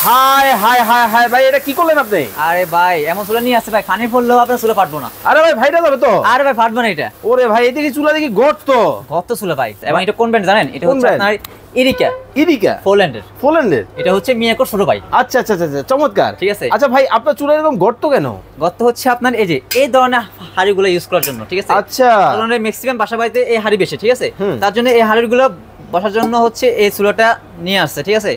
High high high high ভাই, এটা কি করলেন আপনি? আরে ভাই এমন চুলা নিয়ে আসছে ভাই, খানি পড়লেও আপনার চুলা ফাটবো না। আরে ভাই, ভাইটা যাবে তো? আরে ভাই ফাটবে না এটা। ওরে ভাই, এদিকে চুলা দেখি গর্ত গর্ত চুলা ভাই। এবং এটা কোন ব্র্যান্ড জানেন? এটা হচ্ছে আপনার ইরিকা। ইরিকা পোল্যান্ডের। পোল্যান্ডের? এটা হচ্ছে মিয়াকোর ছোট ভাই। আচ্ছা আচ্ছা আচ্ছা, চমৎকার। ঠিক আছে। আচ্ছা ভাই, আপনার চুলা এরকম গর্ত কেন? গর্ত হচ্ছে আপনার এই যে এই ধরনের হাড়িগুলো ইউজ করার জন্য। ঠিক আছে। আচ্ছা, কারণ ম্যাক্সিমাম বাসা বাড়িতে এই হাড়ি বেশি। ঠিক আছে। তার জন্য এই হাড়িগুলো বসার জন্য হচ্ছে এই চুলাটা নিয়ে আসছে। ঠিক আছে।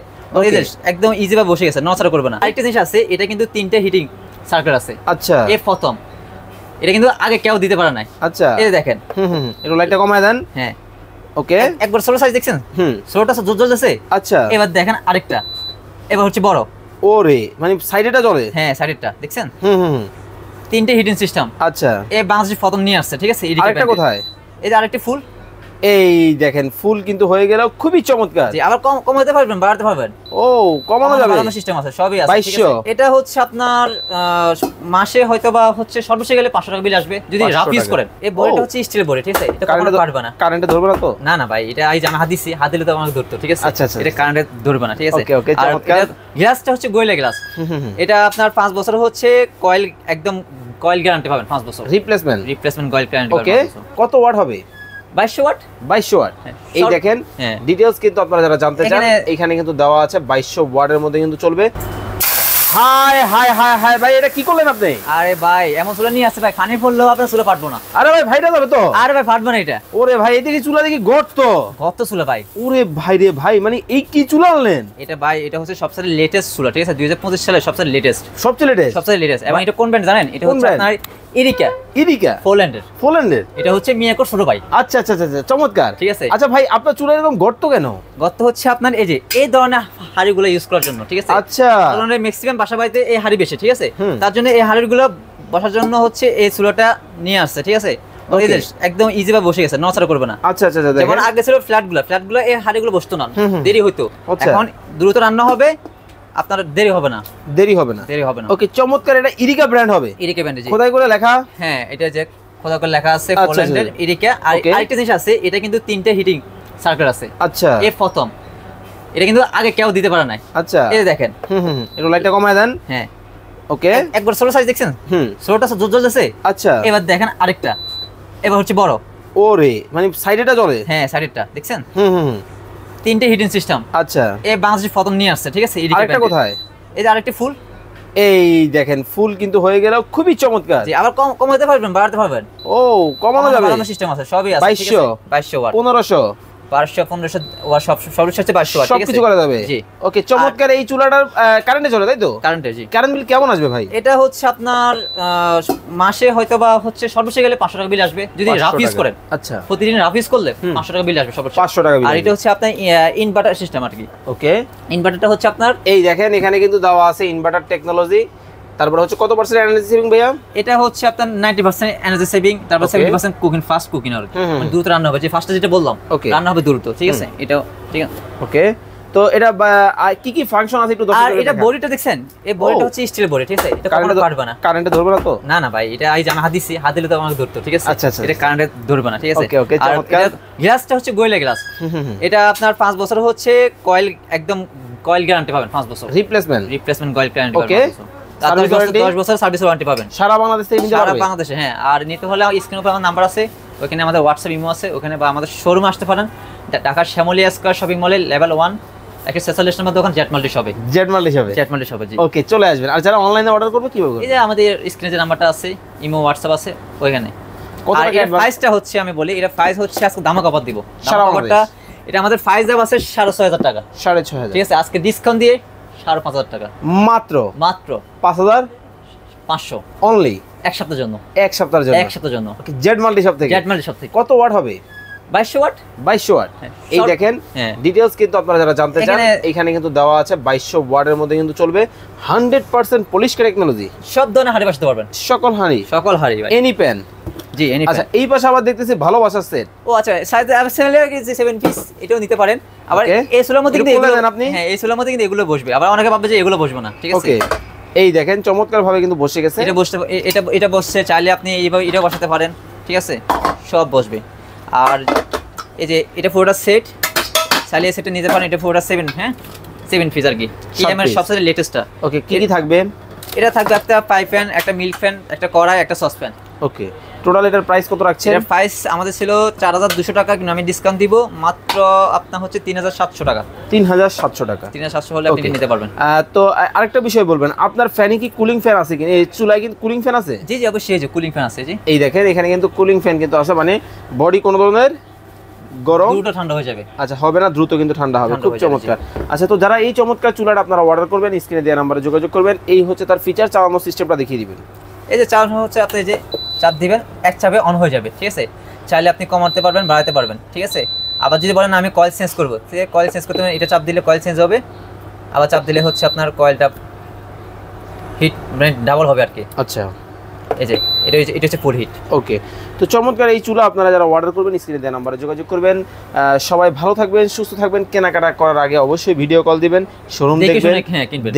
একদম ইজি ভাবে বসে গেছে, নড়াচড়া করবে না। আরেকটা জিনিস আছে, এটা কিন্তু তিনটা হিটিং সার্কেল আছে। আচ্ছা, এই প্রথম এটা কিন্তু আগে কেউ দিতে পারে নাই। আচ্ছা, এই দেখেন। একটু লাইটটা কমায় দেন। হ্যাঁ, ওকে। একবার ছোট সাইজ দেখছেন? ছোটটা জ্বলছে। আচ্ছা, এবার দেখেন আরেকটা, এবার হচ্ছে বড়। ওরে, মানে সাইডেটা জ্বলে? হ্যাঁ, সাইডেরটা দেখছেন? তিনটে হিটিং সিস্টেম। আচ্ছা, এই বাংলাদেশ প্রথম নিয়ে আসছে। ঠিক আছে। আরেকটা কোথায়? এই যে আরেকটা ফুল। এই দেখেন, ফুল কিন্তু হয়ে গেল, খুবই চমৎকার। জি, আবার কমাতে পারবেন, বাড়াতে পারবেন। ও, কমানো যাবে? বাড়ানোর সিস্টেম আছে, সবই আছে। 2200। এটা হচ্ছে আপনার মাসে হয়তোবা হচ্ছে সর্বোচ্চ গেলে 500 টাকা বিল আসবে যদি রাফ ইউজ করেন। এই বডিটা হচ্ছে স্টিলের বডি। ঠিক আছে। এটা কখনো ফাটবে না। কারেন্টে ধরবে না তো? না না ভাই, এটা এই যে আমি হাত দিছি, হাত দিলে তো আমাকে ধরতো। ঠিক আছে। আচ্ছা আচ্ছা, এটা কারেন্টে ধরবে না। ঠিক আছে। ওকে ওকে, চমৎকার। গ্লাসটা হচ্ছে গোয়েলা গ্লাস। এটা আপনার 5 বছর হচ্ছে কয়েল, একদম কয়েল গ্যারান্টি পাবেন 5 বছর। রিপ্লেসমেন্ট কয়েল গ্যারান্টি পাবেন। ওকে। কত ওয়াট হবে? 2200 ওয়াট। 2200 ওয়াট। এই দেখেন, ডিটেইলস কিন্তু আপনারা যারা জানতে চান এখানে কিন্তু দেওয়া আছে। 2200 ওয়াটের মধ্যে কিন্তু চলবে। হাই হাই হাই হাই ভাই, এটা কি করলেন আপনি? আরে ভাই এমন চুলা নিয়ে আসছে ভাই, খানি পড়লেও আপনার চুলা ফাটবো না। আরে ভাই, ভাইটা যাবে তো? আরে ভাই ফাটবে না এটা। ওরে ভাই, এদিকে চুলা দেখি গর্ত চুলা ভাই। ওরে ভাই রে ভাই, মানে এই কি চুলা আনলেন? এটা ভাই, এটা হচ্ছে সবচেয়ে লেটেস্ট চুলা। ঠিক আছে। 2025 সালে সবচেয়ে লেটেস্ট। সবচেয়ে লেটেস্ট। এবং এটা কোন ব্র্যান্ড জানেন? এটা হচ্ছে আপনার ইরিকা। ইরিকা পোল্যান্ডের? এটা হচ্ছে মিয়াকোর ছোট ভাই। আচ্ছা আচ্ছা আচ্ছা, চমৎকার। ঠিক আছে। আচ্ছা ভাই, আপনার চুলা এরকম গর্ত কেন? গর্ত হচ্ছে আপনার এই যে এই ধরনের হাড়িগুলো ইউজ করার জন্য। ঠিক আছে। আচ্ছা, কারণ ম্যাক্সিমাম বাসা বাড়িতে এই হাড়ি বেশি। ঠিক আছে। তার জন্য এই হাড়িগুলো বসার জন্য হচ্ছে এই চুলাটা নিয়ে আসছে। ঠিক আছে। একদম ইজি ভাবে বসে গেছে, নড়াচড়া করবে না। আচ্ছা আচ্ছা, যেমন আগে ছিল ফ্ল্যাটগুলো এই হাড়িগুলো বসতো না, দেরি হইতো। এখন দ্রুত রান্না হবে, আপনার দেরি হবে না। ওকে, চমৎকার। এটা ইরিকা ব্র্যান্ড হবে? Erica brand. জি, খোদাই করে লেখা। হ্যাঁ, এটা যে খোদা করে লেখা আছে পোল্যান্ডের ইরিকা। আর আরেকটা জিনিস আছে, এটা কিন্তু তিনটা হিটিং সার্কেল আছে। আচ্ছা, এই প্রথম এটা কিন্তু আগে কেউ দিতে পারে নাই। আচ্ছা, এই দেখেন। একটু লাইটটা কমায় দেন। হ্যাঁ, ওকে। একবার ছোট সাইজ দেখছেন? ছোটটা জ্বলছে। আচ্ছা, এবার দেখেন আরেকটা, এবার হচ্ছে বড়। ওরে, মানে সাইডেটা জ্বলে? হ্যাঁ, সাইডেরটা দেখছেন? তিনটে হিটিং সিস্টেম। আচ্ছা, এই বাংলাদেশ প্রথম নিয়ে আসছে। ঠিক আছে। আরেকটা কোথায়? এই যে আরেকটা ফুল। এই দেখেন, ফুল কিন্তু হয়ে গেল, খুবই চমৎকার। জি, আবার কমাতে পারবেন, বাড়াতে পারবেন। ও, কমানো যাবে? বাড়ানোর সিস্টেম আছে, সবই আছে। 2200 ওয়াট, 1500 1200 1500 ওয়াট, সর্বোচ্চ হচ্ছে 2200 ওয়াট। সবকিছু করা যাবে। জি, ওকে, চমৎকার। এই চুলাটার কারেন্টে চলে, তাই তো? কারেন্টে। জি। কারেন্ট বিল কেমন আসবে ভাই? এটা হচ্ছে আপনার মাসে হয়তোবা হচ্ছে সর্বোচ্চ গেলে 500 টাকা বিল আসবে যদি রাফ ইউজ করেন। আচ্ছা, প্রতিদিন রাফ ইউজ করলে 500 টাকা বিল আসবে সর্বোচ্চ। 500 টাকা বিল। আর এটা হচ্ছে আপনার ইনভার্টার সিস্টেম আর কি। ওকে, ইনভার্টারটা হচ্ছে আপনার এই দেখেন, এখানে কিন্তু দেওয়া আছে ইনভার্টার টেকনোলজি। তারপর হচ্ছে কত পার্সেন্ট এনার্জি সেভিং ভাইয়া? এটা হচ্ছে আপনার 90% এনার্জি সেভিং, তারপর 70% কুকিং, ফাস্ট কুকিং। আর মানে দ্রুত রান্না হবে, যে ফাস্টে যেটা বললাম, রান্না হবে দ্রুত। ঠিক আছে। এটা ঠিক আছে। ওকে, তো এটা কি কি ফাংশন আছে একটু দর্শকদের আর এটা বডিটা দেখছেন? এই বডিটা হচ্ছে স্টিলের বডি। ঠিক আছে। এটা কখনো ফাটবে না। কারেন্টে ধরবে না তো? না না ভাই, এটা এই যে আমি হাত দিছি, হাত দিলে তো আমাকে ধরতো। ঠিক আছে। আচ্ছা আচ্ছা, এটা কারেন্টে ধরবে না। ঠিক আছে। ওকে ওকে, চমৎকার। গ্লাসটা হচ্ছে গোয়েলা গ্লাস। এটা আপনার 5 বছর হচ্ছে কয়েল, একদম কয়েল গ্যারান্টি পাবেন 5 বছর। রিপ্লেসমেন্ট কয়েল গ্যারান্টি পাবেন 5 বছর। 10 বছর সার্ভিস ওয়ারেন্টি পাবেন সারা বাংলাদেশে। সারা বাংলাদেশে। হ্যাঁ, আর নিতে হলে স্ক্রিনের উপর আমার নাম্বার আছে, ওখানে আমাদের হোয়াটসঅ্যাপ ইমো আছে, ওখানে বা আমাদের শোরুমে আসতে পারেন। ঢাকার শ্যামলিয়া স্কয়ার শপিং মলে লেভেল 1 46 নম্বর দোকান, জেড মাল্টি শপে। জি, ওকে, চলে আসবেন। আর যারা অনলাইনে অর্ডার করবে কিভাবে করবে? এই যে আমাদের স্ক্রিনে যে নাম্বারটা আছে, ইমো হোয়াটসঅ্যাপ আছে ওখানে। আর এর প্রাইসটা হচ্ছে, আমি বলি, এটা প্রাইস হচ্ছে আজকে দামা কপার দিব। দামা এটা আমাদের প্রাইস দাম আছে 6500 টাকা। 6500। ঠিক আছে। আজকে ডিসকাউন্ট দিয়ে 5500 টাকা মাত্র 5500 অনলি। এক সপ্তাহের জন্য। এক সপ্তাহের জন্য। জেড মাল্টি শপ থেকে। কত ওয়াট হবে? 2200 ওয়াট। 2200 ওয়াট। এই দেখেন, ডিটেইলস কিন্তু আপনারা যারা জানতে চান এখানে কিন্তু দেওয়া আছে। 2200 ওয়াটের মধ্যে কিন্তু চলবে। 100% পলিশ টেকনোলজি। সব ধরনের হাঁড়ি বসাতে পারবেন। সকল হাঁড়ি ভাই। Any pan. জি, এনি প্যান। আচ্ছা, এই পাশে আবার দেখতেছি ভালোবাসার সেট। ও আচ্ছা, সাইজ 7 পিস, এটাও নিতে পারেন। আবার এই সোলার মধ্যে কিন্তু এগুলো দেন আপনি। হ্যাঁ, এই সোলার মধ্যে কিন্তু এগুলো বসবে। আবার অনেকে ভাববে যে এগুলো বসবে না। ঠিক আছে। ওকে, এই দেখেন চমৎকার ভাবে কিন্তু বসে গেছে। এটা বসছে, চাইলে আপনি এইভাবে এটা বসাতে পারেন। ঠিক আছে। সব বসবে। আর এই যে এটা পুরোটা সেট, চালিয়ে সেটা নিতে পারেন। এটা পুরোটা 7। হ্যাঁ, 7 পিস আর কি ইএমআই সবচেয়ে লেটেস্টটা। ওকে, কি কি থাকবে? এটা থাকবে একটা পাই ফ্যান, একটা মিল্ক ফ্যান, একটা কড়াই, একটা সসপ্যান। ওকে, টোটাল এটার প্রাইস কত রাখছেন? এর প্রাইস আমাদের ছিল 4200 টাকা, কিন্তু আমি ডিসকাউন্ট দিব মাত্র আপনার হচ্ছে 3700 টাকা। 3700 টাকা। 3700 হলে আপনি নিতে পারবেন। তো আরেকটা বিষয় বলবেন, আপনার ফ্যানে কি কুলিং ফ্যান আছে কিনা? এই চুলায় কি কুলিং ফ্যান আছে? জি জি অবশ্যই, এই যে কুলিং ফ্যান আছে। জি, এই দেখেন এখানে কিন্তু কুলিং ফ্যান কিন্তু আছে, মানে বডি কোনো ধরনের গরম দ্রুত ঠান্ডা হয়ে যাবে। আচ্ছা, হবে না, দ্রুত কিন্তু ঠান্ডা হবে। খুব চমৎকার। আচ্ছা, তো যারা এই চমৎকার চুলাটা আপনারা অর্ডার করবেন, স্ক্রিনে দেওয়া নাম্বারে যোগাযোগ করবেন। এই হচ্ছে তার ফিচার, চালানোর সিস্টেমটা দেখিয়ে দিবেন। এই যে চালানো হচ্ছে, আপনি যে চাপ দিবেন, এক চাপে অন হয়ে যাবে, ঠিক আছে। চাইলে আপনি কমাতে পারবেন, বাড়াতে পারবেন, ঠিক আছে। আবার যদি বলেন আমি কয়েল চেঞ্জ করবো, ঠিক আছে, কয়েল চেঞ্জ করতে হবে, এটা চাপ দিলে কয়েল চেঞ্জ হবে, আবার চাপ দিলে হচ্ছে আপনার কয়েলটা হিট মানে ডাবল হবে আর কি। আচ্ছা, এই যে এটা হচ্ছে ফুল হিট। ওকে, তো চমৎকার এই চুলা আপনারা যারা অর্ডার করবেন, স্ক্রিনে দেওয়া নাম্বারে যোগাযোগ করবেন। সবাই ভালো থাকবেন, সুস্থ থাকবেন। কেনাকাটা করার আগে অবশ্যই ভিডিও কল দিবেন, শোরুম দেখবেন,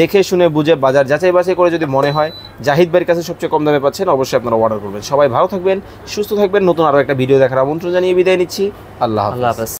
দেখে শুনে বুঝে বাজার যাচাই বাছাই করে যদি মনে হয় জাহিদ ভাইয়ের কাছে সবচেয়ে কম দামে পাচ্ছেন, অবশ্যই আপনারা অর্ডার করবেন। সবাই ভালো থাকবেন, সুস্থ থাকবেন। নতুন আরও একটা ভিডিও দেখার আমন্ত্রণ জানিয়ে বিদায় নিচ্ছি। আল্লাহ হাফেজ।